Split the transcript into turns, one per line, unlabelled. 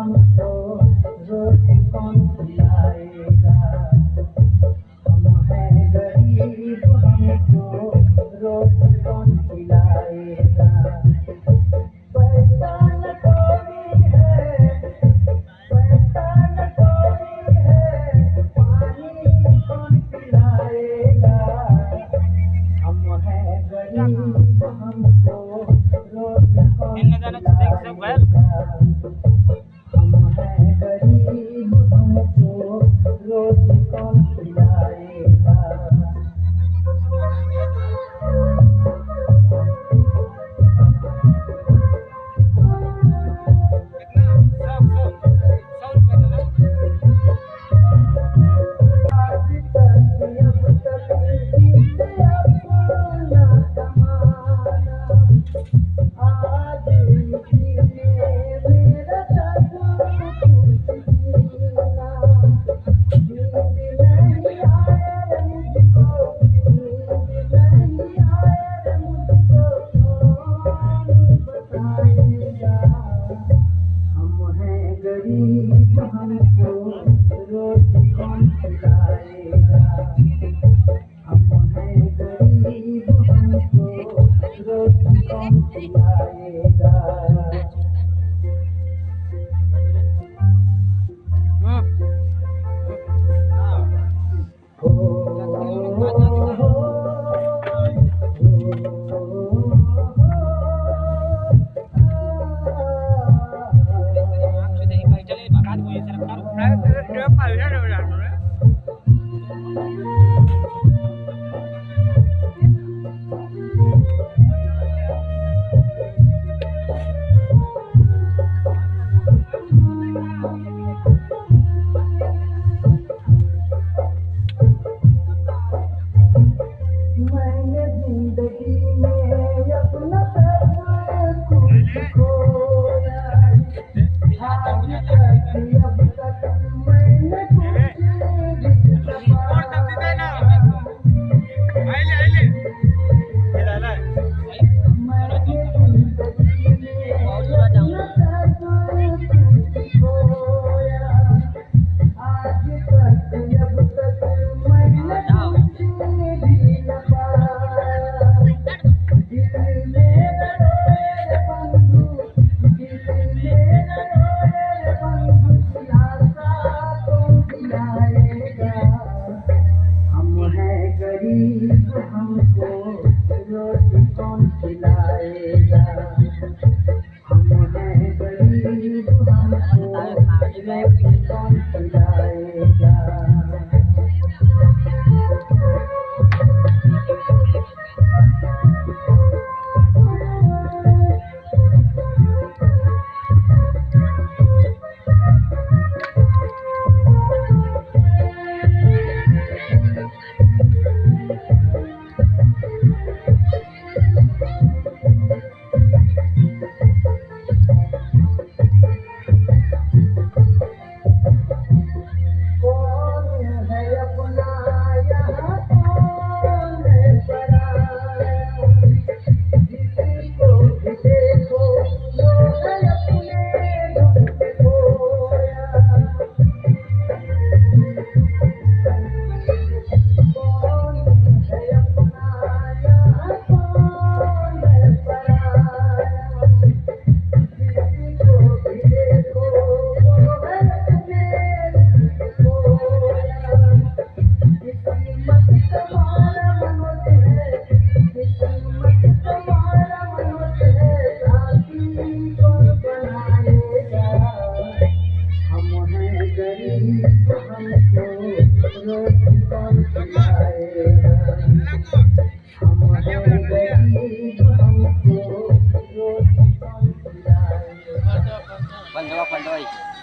हमको रोटी कौन खिलाएगा। हम हैं गरीब हमको रोटी कौन खिलाएगा। पैसा न कौड़ी है, पैसा न कौड़ी है, पानी कौन पिलाएगा। हम हैं गरीब हमको रोटी कौन खिलाएगा। हम हैं गरीब हमको रोटी कौन खिलाएगा। आज तक अब तक बीते अपना जमाना। आज जीने मेरा सब कुछ जीना। नींद नहीं आया रे मुझको, नींद नहीं आया रे मुझको, कौन बताएगा। हम हैं गरीब हमको रोटी कौन खिलाएगा। हम हैं गरीब हमको रोटी कौन खिलाएगा। मैंने जिंदगी में अपना सब कुछ खोया। आज तक अब तक मैंने कुछ भी पाया। मैंने जिंदगी में अपना सब कुछ खोया। आज तक अब तक मैंने कुछ भी न पाया। दिल मेरा रोए बंधु, दिल मेरा रोए बंधु, दिलासा कौन दिलाएगा। हम हैं गरीब हमको रोटी कौन खिलाएगा। हम हैं गरीब हमको रोटी कौन खिलाएगा।
Pandoi.